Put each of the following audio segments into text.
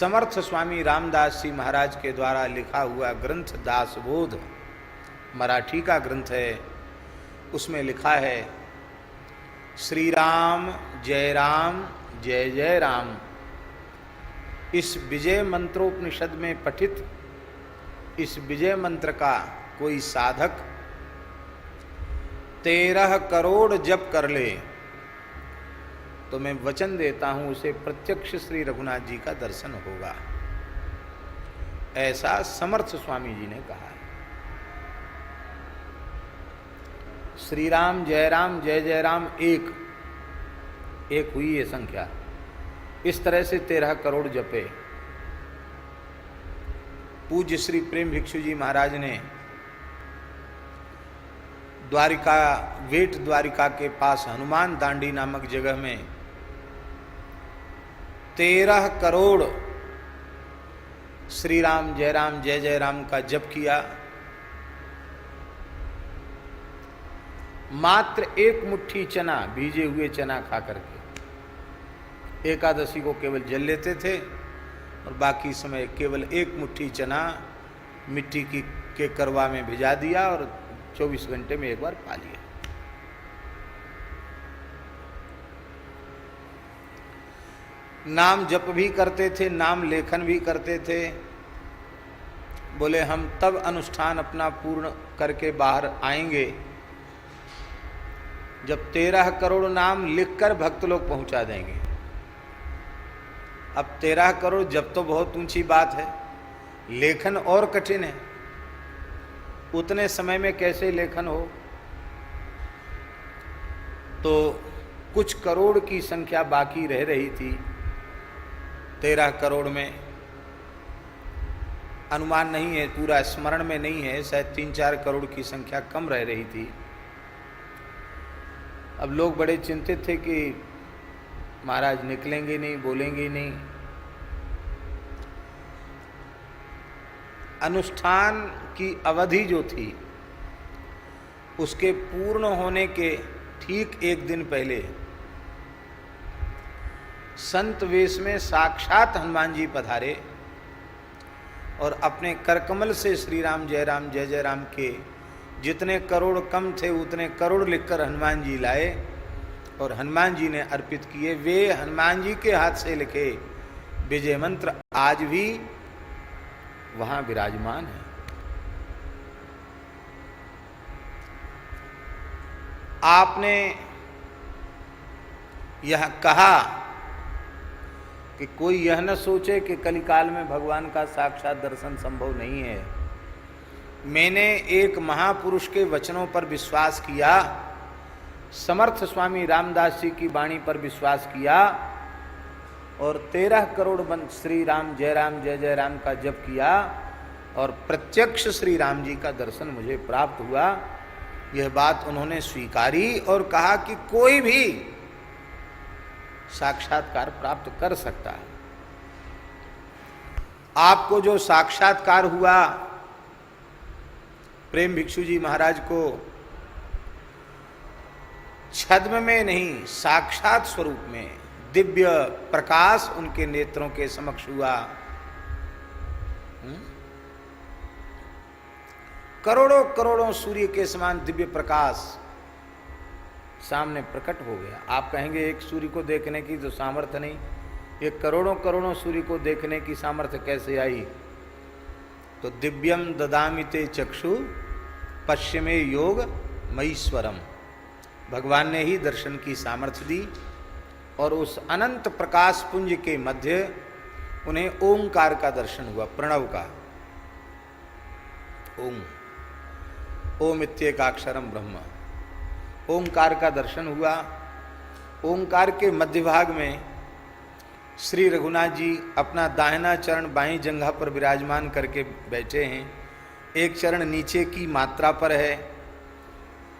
समर्थ स्वामी रामदास जी महाराज के द्वारा लिखा हुआ ग्रंथ दासबोध मराठी का ग्रंथ है। उसमें लिखा है, श्री राम जय जय राम। इस विजय मंत्रोपनिषद में पठित इस विजय मंत्र का कोई साधक 13 करोड़ जप कर ले तो मैं वचन देता हूं उसे प्रत्यक्ष श्री रघुनाथ जी का दर्शन होगा। ऐसा समर्थ स्वामी जी ने कहा है। श्री राम जय जय राम एक हुई है संख्या। इस तरह से 13 करोड़ जपे। पूज्य श्री प्रेम भिक्षु जी महाराज ने द्वारिका वेट द्वारिका के पास हनुमान दांडी नामक जगह में 13 करोड़ श्री राम जय जय राम का जप किया। मात्र एक मुट्ठी चना, भीजे हुए चना खा करके एकादशी को केवल जल लेते थे और बाकी समय केवल एक मुट्ठी चना मिट्टी की के करवा में भिजा दिया और 24 घंटे में एक बार पा लिया। नाम जप भी करते थे, नाम लेखन भी करते थे। बोले हम तब अनुष्ठान अपना पूर्ण करके बाहर आएंगे जब 13 करोड़ नाम लिखकर भक्त लोग पहुंचा देंगे। अब 13 करोड़ जब तो बहुत ऊंची बात है, लेखन और कठिन है। उतने समय में कैसे लेखन हो? तो कुछ करोड़ की संख्या बाकी रह रही थी। 13 करोड़ में अनुमान नहीं है, पूरा स्मरण में नहीं है, शायद 3-4 करोड़ की संख्या कम रह रही थी। अब लोग बड़े चिंतित थे कि महाराज निकलेंगे नहीं, बोलेंगे नहीं। अनुष्ठान की अवधि जो थी उसके पूर्ण होने के ठीक एक दिन पहले संत वेश में साक्षात हनुमान जी पधारे और अपने करकमल से श्री राम जय जय राम के जितने करोड़ कम थे उतने करोड़ लिखकर हनुमान जी लाए और हनुमान जी ने अर्पित किए। वे हनुमान जी के हाथ से लिखे विजय मंत्र आज भी वहां विराजमान है। आपने यह कहा कि कोई यह न सोचे कि कलिकाल में भगवान का साक्षात दर्शन संभव नहीं है। मैंने एक महापुरुष के वचनों पर विश्वास किया, समर्थ स्वामी रामदास जी की वाणी पर विश्वास किया और 13 करोड़ श्री राम जय जय राम का जप किया और प्रत्यक्ष श्री राम जी का दर्शन मुझे प्राप्त हुआ। यह बात उन्होंने स्वीकारी और कहा कि कोई भी साक्षात्कार प्राप्त कर सकता है। आपको जो साक्षात्कार हुआ प्रेम भिक्षु जी महाराज को छद्म में नहीं, साक्षात स्वरूप में दिव्य प्रकाश उनके नेत्रों के समक्ष हुआ। करोड़ों करोड़ों सूर्य के समान दिव्य प्रकाश सामने प्रकट हो गया। आप कहेंगे एक सूर्य को देखने की तो सामर्थ्य नहीं, एक करोड़ों करोड़ों सूर्य को देखने की सामर्थ्य कैसे आई? तो दिव्यम ददामिते चक्षु पश्चिमे योग मईश्वरम, भगवान ने ही दर्शन की सामर्थ्य दी और उस अनंत प्रकाश पुंज के मध्य उन्हें ओंकार का दर्शन हुआ, प्रणव का। ओम इत्येकाक्षरम ब्रह्म, ओंकार का दर्शन हुआ। ओंकार के मध्य भाग में श्री रघुनाथ जी अपना दाहिना चरण बाईं जंघा पर विराजमान करके बैठे हैं। एक चरण नीचे की मात्रा पर है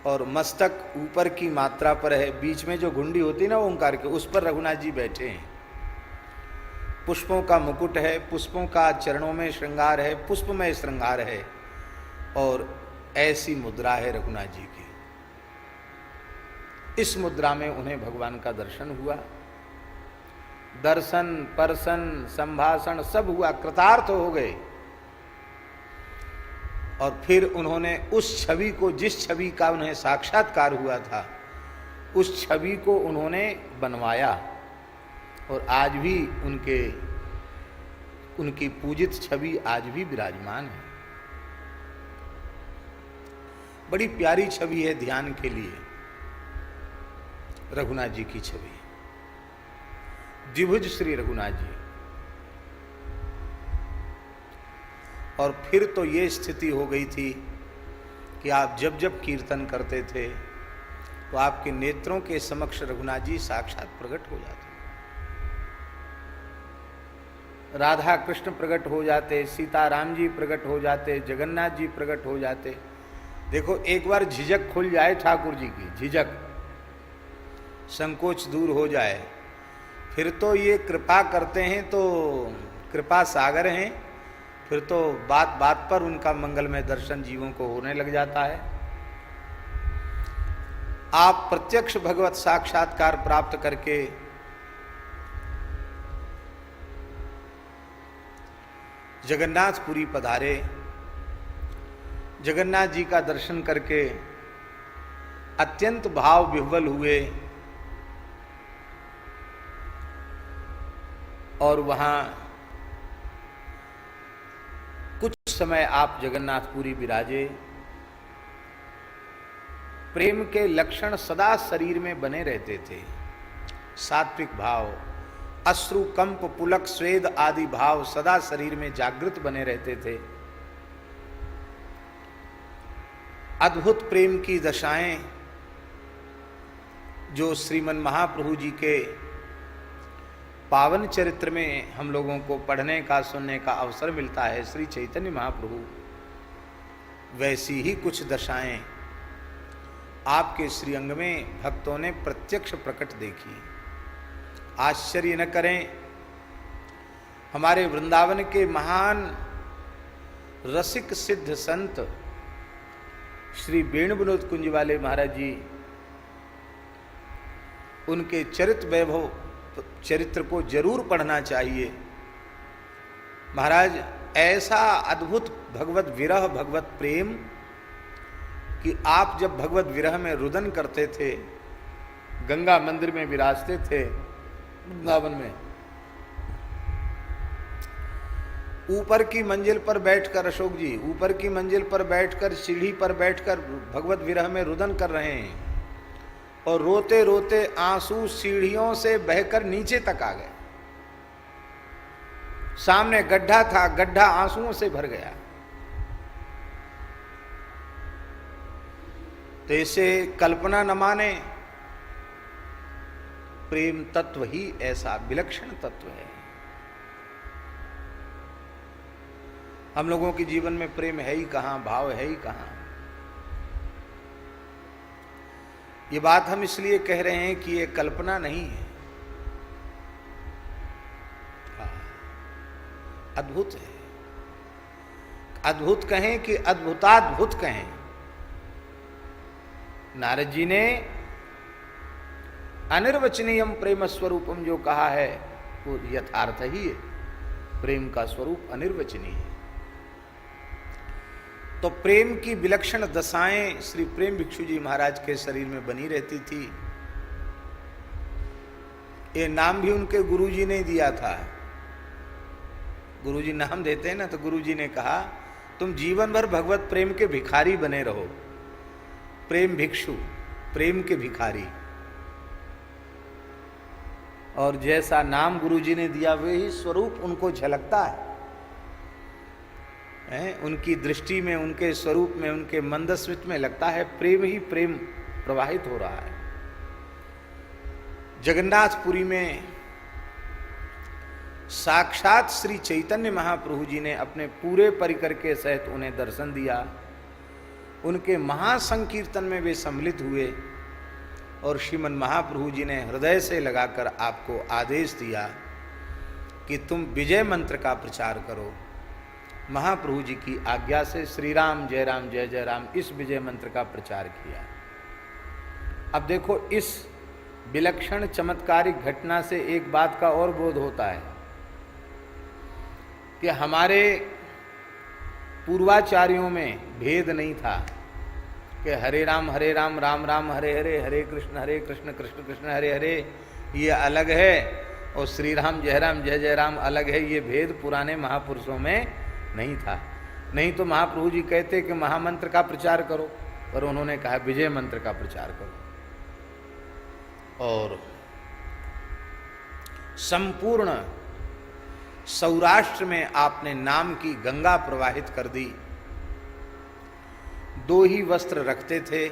और मस्तक ऊपर की मात्रा पर है। बीच में जो घुंडी होती ना ओंकार के, उस पर रघुनाथ जी बैठे हैं। पुष्पों का मुकुट है, पुष्पों का चरणों में श्रृंगार है, पुष्पमय श्रृंगार है और ऐसी मुद्रा है रघुनाथ जी की। इस मुद्रा में उन्हें भगवान का दर्शन हुआ। दर्शन, परसन, संभाषण सब हुआ, कृतार्थ हो गए। और फिर उन्होंने उस छवि को, जिस छवि का उन्हें साक्षात्कार हुआ था, उस छवि को उन्होंने बनवाया। और आज भी उनकी पूजित छवि आज भी विराजमान है। बड़ी प्यारी छवि है ध्यान के लिए रघुनाथ जी की छवि, द्विभुज श्री रघुनाथ जी। और फिर तो ये स्थिति हो गई थी कि आप जब जब कीर्तन करते थे तो आपके नेत्रों के समक्ष रघुनाथ जी साक्षात प्रकट हो जाते, राधा कृष्ण प्रकट हो जाते, सीताराम जी प्रकट हो जाते, जगन्नाथ जी प्रकट हो जाते। देखो, एक बार झिझक खुल जाए ठाकुर जी की, झिझक, संकोच दूर हो जाए, फिर तो ये कृपा करते हैं, तो कृपा सागर हैं। फिर तो बात बात पर उनका मंगलमय दर्शन जीवों को होने लग जाता है। आप प्रत्यक्ष भगवत साक्षात्कार प्राप्त करके जगन्नाथपुरी पधारे, जगन्नाथ जी का दर्शन करके अत्यंत भाव विह्वल हुए और वहां कुछ समय आप जगन्नाथपुरी विराजे। प्रेम के लक्षण सदा शरीर में बने रहते थे, सात्विक भाव, अश्रु, कंप, पुलक, स्वेद आदि भाव सदा शरीर में जागृत बने रहते थे। अद्भुत प्रेम की दशाएं जो श्रीमन महाप्रभु जी के पावन चरित्र में हम लोगों को पढ़ने का, सुनने का अवसर मिलता है, श्री चैतन्य महाप्रभु, वैसी ही कुछ दशाएं आपके श्रीअंग में भक्तों ने प्रत्यक्ष प्रकट देखी। आश्चर्य न करें, हमारे वृंदावन के महान रसिक सिद्ध संत श्री वेणु विनोद कुंज वाले महाराज जी, उनके चरित्र वैभव चरित्र को जरूर पढ़ना चाहिए। महाराज, ऐसा अद्भुत भगवत विरह, भगवत प्रेम कि आप जब भगवत विरह में रुदन करते थे, गंगा मंदिर में विराजते थे वृंदावन में, ऊपर की मंजिल पर बैठकर, अशोक जी ऊपर की मंजिल पर बैठकर, सीढ़ी पर बैठकर भगवत विरह में रुदन कर रहे हैं और रोते रोते आंसू सीढ़ियों से बहकर नीचे तक आ गए। सामने गड्ढा था, गड्ढा आंसुओं से भर गया। तो इसे कल्पना न माने, प्रेम तत्व ही ऐसा विलक्षण तत्व है। हम लोगों के जीवन में प्रेम है ही कहां, भाव है ही कहां। ये बात हम इसलिए कह रहे हैं कि ये कल्पना नहीं है, अद्भुत है। अद्भुत कहें कि अद्भुताद्भुत कहें, नारद जी ने अनिर्वचनीयम प्रेम स्वरूपम जो कहा है वो यथार्थ ही है। प्रेम का स्वरूप अनिर्वचनीय है। तो प्रेम की विलक्षण दशाएं श्री प्रेम भिक्षु जी महाराज के शरीर में बनी रहती थी। ये नाम भी उनके गुरुजी ने दिया था। गुरुजी नाम देते हैं ना, तो गुरुजी ने कहा तुम जीवन भर भगवत प्रेम के भिखारी बने रहो। प्रेम भिक्षु, प्रेम के भिखारी। और जैसा नाम गुरुजी ने दिया वही स्वरूप उनको झलकता है। उनकी दृष्टि में, उनके स्वरूप में, उनके मंदस्मित में लगता है प्रेम ही प्रेम प्रवाहित हो रहा है। जगन्नाथपुरी में साक्षात श्री चैतन्य महाप्रभु जी ने अपने पूरे परिकर के सहित उन्हें दर्शन दिया। उनके महासंकीर्तन में वे सम्मिलित हुए और श्रीमन महाप्रभु जी ने हृदय से लगाकर आपको आदेश दिया कि तुम विजय मंत्र का प्रचार करो। महाप्रभु जी की आज्ञा से श्री राम जय राम जय जय राम, इस विजय मंत्र का प्रचार किया। अब देखो, इस विलक्षण चमत्कारिक घटना से एक बात का और बोध होता है कि हमारे पूर्वाचार्यों में भेद नहीं था कि हरे राम राम राम हरे हरे, हरे कृष्ण कृष्ण कृष्ण हरे हरे ये अलग है और श्री राम जय जय राम अलग है। ये भेद पुराने महापुरुषों में नहीं था। नहीं तो महाप्रभु जी कहते कि महामंत्र का प्रचार करो, पर उन्होंने कहा विजय मंत्र का प्रचार करो। और संपूर्ण सौराष्ट्र में आपने नाम की गंगा प्रवाहित कर दी। 2 ही वस्त्र रखते थे,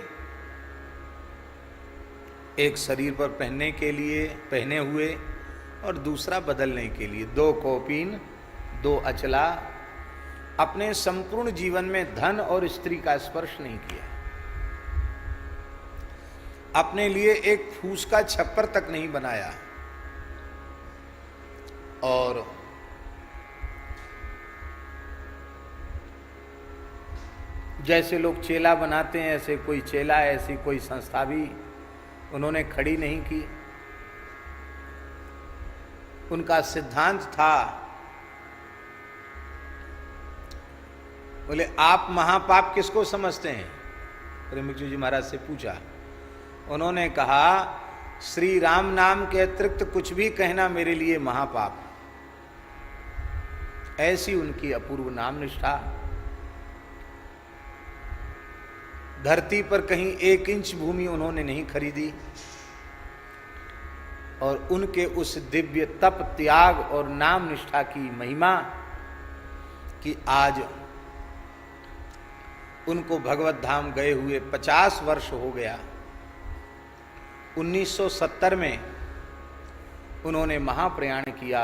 एक शरीर पर पहनने के लिए पहने हुए और दूसरा बदलने के लिए। 2 कौपीन, 2 अचला। अपने संपूर्ण जीवन में धन और स्त्री का स्पर्श नहीं किया। अपने लिए एक फूस का छप्पर तक नहीं बनाया। और जैसे लोग चेला बनाते हैं, ऐसे कोई चेला, ऐसी कोई संस्था भी उन्होंने खड़ी नहीं की। उनका सिद्धांत था, बोले आप महापाप किसको समझते हैं? प्रेमिक जी महाराज से पूछा। उन्होंने कहा श्री राम नाम के अतिरिक्त कुछ भी कहना मेरे लिए महापाप। ऐसी उनकी अपूर्व नाम निष्ठा। धरती पर कहीं 1 इंच भूमि उन्होंने नहीं खरीदी। और उनके उस दिव्य तप, त्याग और नाम निष्ठा की महिमा कि आज उनको भगवत धाम गए हुए 50 वर्ष हो गया। 1970 में उन्होंने महाप्रयाण किया।